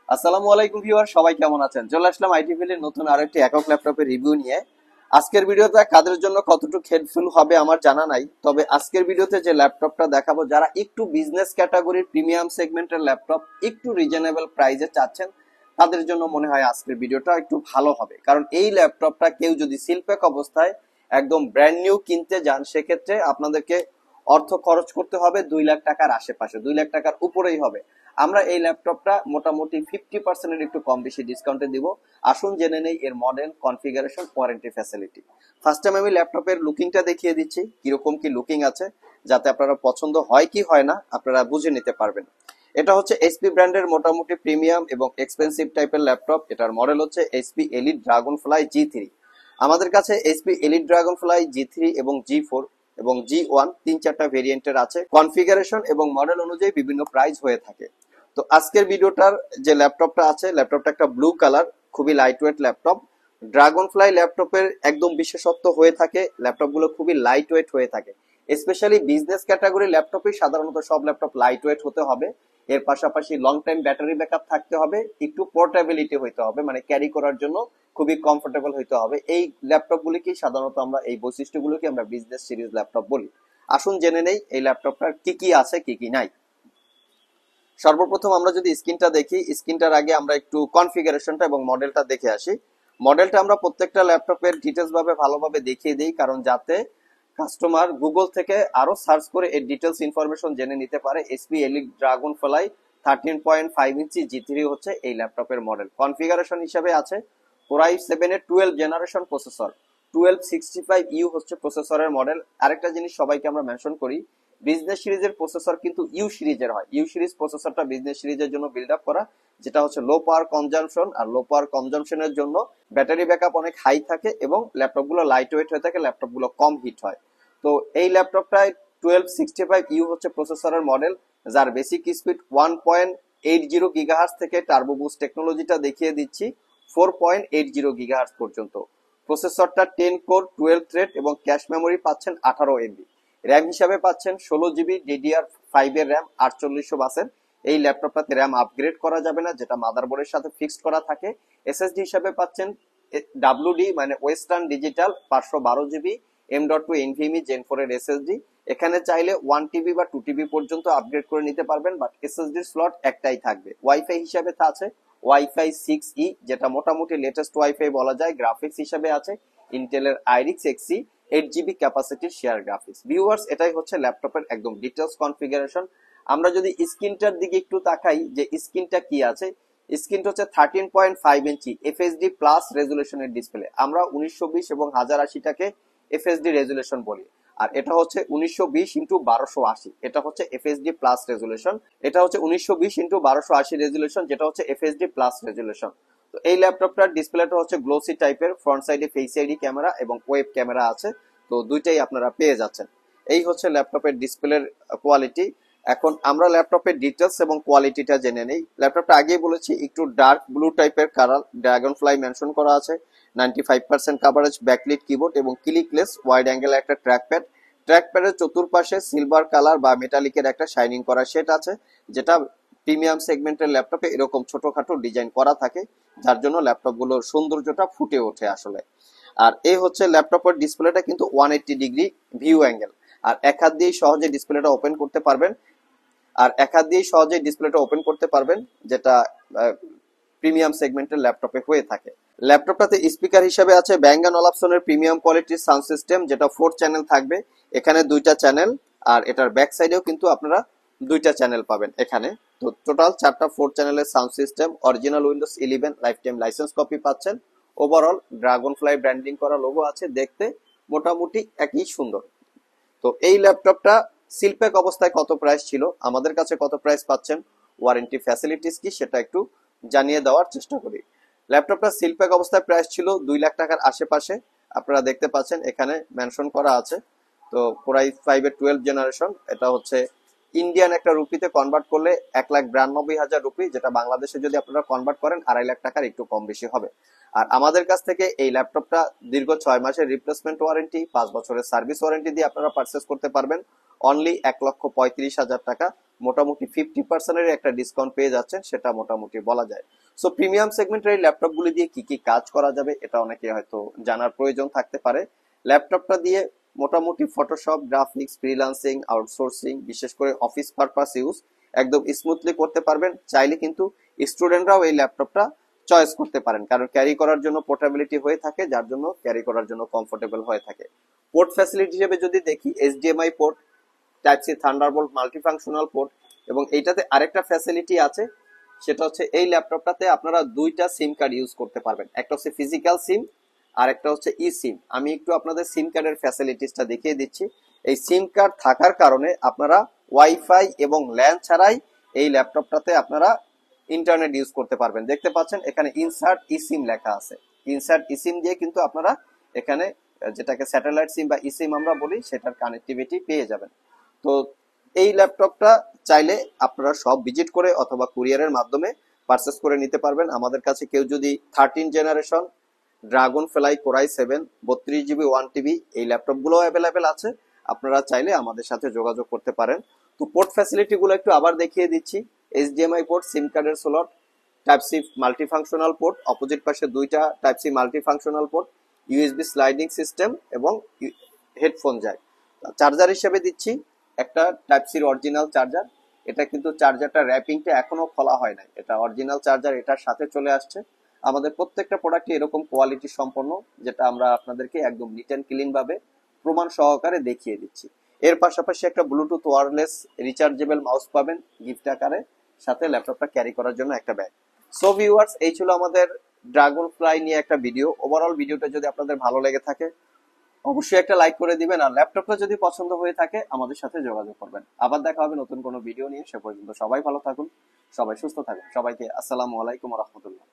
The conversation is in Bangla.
আসসালামু আলাইকুম ভিউয়ার, সবাই কেমন আছেন? চলে আসলাম আইটি ফিল্ডের নতুন আরেকটি একক ল্যাপটপের রিভিউ নিয়ে। আজকের ভিডিওটা কাদের জন্য কতটুকু হেল্পফুল হবে আমার জানা নাই, তবে আজকের ভিডিওতে যে ল্যাপটপটা দেখাবো, যারা একটু বিজনেস ক্যাটাগরির প্রিমিয়াম সেগমেন্টের ল্যাপটপ একটু রিজনেবল প্রাইসে চাচ্ছেন, তাদের জন্য মনে হয় আজকের ভিডিওটা একটু ভালো হবে। কারণ এই ল্যাপটপটা কেউ যদি শিল্পেক অবস্থায় একদম ব্র্যান্ড নিউ কিনতে যান, সেক্ষেত্রে আপনাদেরকে অর্থ খরচ করতে হবে 2 লাখ টাকার আশেপাশে, 2 লাখ টাকার উপরেই হবে। আমরা এই ল্যাপটপটা মোটামুটি 50% একটু কম বেশি ডিসকাউন্টে দিব। আসুন জেনে নেই এর model, configuration, warranty facility. First time আমি ল্যাপটপের লুকিংটা দেখিয়ে দিচ্ছি, কিরকম কি লুকিং আছে, যাতে আপনারা পছন্দ হয় কি হয় না আপনারা বুঝে নিতে পারবেন। এটা হচ্ছে এইচপি ব্র্যান্ডের মোটামুটি প্রিমিয়াম এবং এক্সপেন্সিভ টাইপের ল্যাপটপ। এটার মডেল হচ্ছে HP elite dragon fly G3। আমাদের কাছে HP elite dragon fly G3 এবং G4 এবং G1 3-4টা ভেরিয়েন্টের আছে। কনফিগারেশন এবং মডেল অনুযায়ী বিভিন্ন প্রাইস হয়ে থাকে। তো আজকের ভিডিওটার যে ল্যাপটপটা আছে, ল্যাপটপটা একটা ব্লু কালার, খুবই light weight laptop. Dragon fly ল্যাপটপের একদম বিশেষত্ব হয়ে থাকে ল্যাপটপগুলো খুবই লাইট ওয়েট হয়ে থাকে। স্পেশালি বিজনেস ক্যাটাগরি ল্যাপটপে সাধারণত সব ল্যাপটপ লাইট ওয়েট হতে হবে। এর পাশাপাশি লং টাইম ব্যাটারি ব্যাকআপ থাকতে হবে, একটু পোর্টেবিলিটি হইতে হবে, মানে ক্যারি করার জন্য খুবই কমফোর্টেবল হইতে হবে। এই ল্যাপটপগুলিকে সাধারণত আমরা এই বৈশিষ্ট্যগুলোকে আমরা বিজনেস সিরিজ ল্যাপটপ বলি। আসুন জেনে নেই এই ল্যাপটপটার কি কি আছে কি কি নাই। সর্বপ্রথম আমরা যদি স্ক্রিনটা দেখি, স্ক্রিনটার আগে আমরা একটু কনফিগারেশনটা এবং মডেলটা দেখে আসি। মডেলটা আমরা প্রত্যেকটা ল্যাপটপের ডিটেলস ভাবে ভালোভাবে দেখিয়ে দিই, কারণ যাতে কাস্টমার গুগল থেকে আরো সার্চ করে এর ডিটেলস ইনফরমেশন জেনে নিতে পারে। এইচপি এলিট ড্রাগন ফ্লাই 13.5 ইঞ্চি G3 হচ্ছে এই ল্যাপটপের মডেল। কনফিগারেশন হিসেবে আছে Core i7 এর 12 জেনারেশন প্রসেসর, 1265U হচ্ছে প্রসেসরের মডেল। আরেকটা জিনিস সবাইকে আমরা মেনশন করি, বিজনেস সিরিজের প্রসেসর কিন্তু ইউ সিরিজের হয়। ইউ সিরিজ প্রসেসরটা বিজনেস সিরিজের জন্য বিল্ড আপ করা, যেটা হচ্ছে লো পাওয়ার কনজাম্পশন। আর লো পাওয়ার কনজাম্পশনের জন্য ব্যাটারি ব্যাকআপ অনেক হাই থাকে এবং ল্যাপটপগুলো লাইট ওয়েট হয়ে থাকে, ল্যাপটপগুলো কম হিট হয়। তো এই ল্যাপটপটায় 1265U হচ্ছে প্রসেসরের মডেল, যার বেসিক স্পিড 1.80 গিগাহার্টজ থেকে টার্বো বুস্ট টেকনোলজিটা দেখিয়ে দিচ্ছি 4.80 গিগাহার্টজ পর্যন্ত। প্রসেসরটা 10 কোর 12 থ্রেড এবং ক্যাশ মেমোরি পাচ্ছেন 18 MB। র্যাম হিসাবে পাচ্ছেন 16 GB DDR5 এর র্যাম 4800 বাসের। এই ল্যাপটপটাতে র্যাম আপগ্রেড করা যাবে না, যেটা মাদারবোর্ডের সাথে ফিক্সড করা থাকে। এসএসডি হিসাবে পাচ্ছেন WD মানে western digital 512 GB M.2 NVMe Gen 4 এর এসএসডি। এখানে চাইলে 1 TB বা 2 TB পর্যন্ত আপগ্রেড করে নিতে পারবেন, বাট এসএসডি স্লট একটাই থাকবে। ওয়াইফাই হিসাবে তা আছে ওয়াইফাই 6E, যেটা মোটামুটি লেটেস্ট ওয়াইফাই বলা যায়। গ্রাফিক্স হিসাবে আছে ইন্টেলের আইরিক্স Xe 8 GB ক্যাপাসিটির শেয়ার গ্রাফিক্স। ভিউয়ার্স, এটাই হচ্ছে ল্যাপটপের একদম ডিটেলস কনফিগারেশন। আমরা যদি স্ক্রিনটার দিকে একটু তাকাই যে স্ক্রিনটা কি আছে, স্ক্রিনটা হচ্ছে 13.5 ইঞ্চি এফএসডি প্লাস রেজুলেশনের ডিসপ্লে। আমরা 1920 এবং 1080টাকে এফএসডি রেজুলেশন বলি, আর এটা হচ্ছে 1920x1280, এটা হচ্ছে এফএসডি প্লাস রেজুলেশন। এটা হচ্ছে 1920x1280 রেজুলেশন, যেটা হচ্ছে এফএসডি প্লাস রেজুলেশন। তো এই ল্যাপটপটার ডিসপ্লেটা হচ্ছে গ্লোসি টাইপের, ফ্রন্ট সাইডে ফেস আইডি ক্যামেরা এবং ওয়েব ক্যামেরা আছে। তো দুইটাই আপনারা পেয়ে যাচ্ছেন। এই হচ্ছে ল্যাপটপের ডিসপ্লের কোয়ালিটি। এখন আমরা ল্যাপটপের ডিটেলস এবং কোয়ালিটিটা জেনে নেই। ল্যাপটপটা আগেই বলেছি একটু ডার্ক ব্লু টাইপের কালার, ড্রাগন ফ্লাই মেনশন করা আছে, 95% কাভারেজ, ব্যাকলিট কিবোর্ড এবং ক্লিকলেস ওয়াইড অ্যাঙ্গেল একটা ট্র্যাকপ্যাড। ট্র্যাকপ্যাডের চতুর্পাশে সিলভার কালার বা মেটালিকের একটা শাইনিং করা শেড আছে, যেটা প্রিমিয়াম সেগমেন্টের ল্যাপটপে এরকম ছোটখাটো ডিজাইন করা থাকে, যার জন্য ল্যাপটপগুলোর সৌন্দর্যটা ফুটে ওঠে আসলে। আর এই হচ্ছে ল্যাপটপের ডিসপ্লেটা কিন্তু 180° ভিউ অ্যাঙ্গেল, আর এক হাত দিয়ে সহজে ডিসপ্লেটা ওপেন করতে পারবেন। যেটা প্রিমিয়াম সেগমেন্টের ল্যাপটপে হয়ে থাকে। ল্যাপটপটাতে স্পিকার হিসেবে আছে Bang & Olufsen'ের প্রিমিয়াম কোয়ালিটির সাউন্ড সিস্টেম, যেটা 4 চ্যানেল থাকবে। এখানে 2টা চ্যানেল, আর এটার ব্যাক সাইডেও কিন্তু আপনারা 2টা চ্যানেল পাবেন এখানে। তো টোটাল 4টা 4 চ্যানেলের sound system. Original Windows 11 life time licence copy পাচ্ছেন। ওভারঅল ড্রাগন ফ্লাই ব্র্যান্ডিং করা লোগো আছে, দেখতে মোটামুটি একই সুন্দর। তো এই ল্যাপটপটা সিলপ্যাক অবস্থায় কত প্রাইস ছিল, আমাদের কাছে কত প্রাইস পাচ্ছেন, ওয়ারেন্টি ফ্যাসিলিটিস কি, সেটা একটু জানিয়ে দেওয়ার চেষ্টা করি। ল্যাপটপটা সিলপ্যাক অবস্থায় প্রাইস ছিল 2 লাখ টাকার আশেপাশে। আপনারা দেখতে পাচ্ছেন এখানে মেনশন করা আছে। তো Core i5 এর 12 জেনারেশন, এটা হচ্ছে ইন্ডিয়ান একটা রুপিতে কনভার্ট করলে 1,92,000 রুপি, যেটা বাংলাদেশে যদি আপনারা কনভার্ট করেন 2.5 লাখ টাকার একটু কম বেশি হবে। আর আমাদের কাছ থেকে এই ল্যাপটপটা দীর্ঘ 6 মাসের রিপ্লেসমেন্ট ওয়ারেন্টি, 5 বছরের সার্ভিস ওয়ারেন্টি দিয়ে আপনারা পারচেস করতে পারবেন অনলি 1,35,000 টাকা। মোটামুটি 50% এর একটা ডিসকাউন্ট পেয়ে যাচ্ছেন, সেটা মোটামুটি বলা যায়। সো প্রিমিয়াম সেগমেন্টের এই ল্যাপটপগুলি দিয়ে কি কি কাজ করা যাবে এটা অনেকে হয়তো জানার প্রয়োজন থাকতে পারে। ল্যাপটপটা দিয়ে মোটামুটি ফটোশপ, গ্রাফিক্স, ফ্রিল্যান্সিং, আউটসোর্সিং, বিশেষ করে অফিস পারপাস ইউজ একদম স্মুথলি করতে পারবেন। চাইলে কিন্তু স্টুডেন্টরাও এই ল্যাপটপটা চয়েস করতে পারেন, কারণ ক্যারি করার জন্য পোর্টেবিলিটি হয়ে থাকে, যার জন্য ক্যারি করার জন্য কমফোর্টেবল হয়ে থাকে। পোর্ট ফ্যাসিলিটি হিসেবে যদি দেখি, HDMI port, type C thunderbolt multifunctional port, এবং এইটাতে আরেকটা ফ্যাসিলিটি আছে, সেটা হচ্ছে এই ল্যাপটপটাতে আপনারা দুইটা সিম কার্ড ইউজ করতে পারবেন। একটা হচ্ছে ফিজিক্যাল সিম আর একটা হচ্ছে ই সিম। আমি একটু আপনাদের সিম কার্ডের ফ্যাসিলিটিসটা দেখিয়ে দিচ্ছি। এই সিম কার্ড থাকার কারণে আপনারা ওয়াইফাই এবং ল্যান ছাড়াই এই ল্যাপটপটাতে আপনারা ইন্টারনেট ইউজ করতে পারবেন। দেখতে পাচ্ছেন এখানে ইনসার্ট ই সিম লেখা আছে। ইনসার্ট ই সিম দিয়ে কিন্তু আপনারা এখানে যেটাকে স্যাটেলাইট সিম বা ই সিম আমরা বলি, সেটার কানেক্টিভিটি পেয়ে যাবেন। তো এই ল্যাপটপটা চাইলে আপনারা সব ভিজিট করে অথবা কুরিয়ারের মাধ্যমে পারচেস করে নিতে পারবেন। আমাদের কাছে কেউ যদি 13 generation dragon fly core i 7 32 GB 1 TB এই ল্যাপটপ গুলো অ্যাভেলেবেল আছে, আপনারা চাইলে আমাদের সাথে যোগাযোগ করতে পারেন। তো পোর্ট ফ্যাসিলিটি গুলো একটু আবার দেখিয়ে দিচ্ছি। এইচডিএমআই পোর্ট, সিম কার্ডের slot, type C multifunctional port, opposite পাশে দুইটা type C multifunctional port, USB sliding system এবং হেডফোন যায়। চার্জার হিসেবে দিচ্ছি একটা টাইপ সির অরিজিনাল চার্জার। এটা কিন্তু চার্জারটা র্যাপিংটা এখনো খোলা হয় নাই, এটা অরিজিনাল চার্জার, এটার সাথে চলে আসছে। আমাদের প্রত্যেকটা প্রোডাক্টই এরকম কোয়ালিটি সম্পন্ন, যেটা আমরা আপনাদেরকে একদম নিট অ্যান্ড ক্লিন ভাবে প্রমাণ সহকারে দেখিয়ে দিচ্ছি। এর পাশাপাশি একটা ব্লুটুথ ওয়্যারলেস রিচার্জেবল মাউস পাবেন গিফট আকারে, সাথে ল্যাপটপটা ক্যারি করার জন্য একটা ব্যাগ। সো ভিউয়ার্স, এই ছিল আমাদের ড্রাগন ফ্লাই নিয়ে একটা ভিডিও। ওভারঅল ভিডিওটা যদি আপনাদের ভালো লেগে থাকে অবশ্যই একটা লাইক করে দিবেন, আর ল্যাপটপটা যদি পছন্দ হয়ে থাকে আমাদের সাথে যোগাযোগ করবেন। আবার দেখা হবে নতুন কোনো ভিডিও নিয়ে। সে পর্যন্ত সবাই ভালো থাকুন, সবাই সুস্থ থাকুন। সবাইকে আসসালামু আলাইকুম ওয়া রাহমাতুল্লাহ।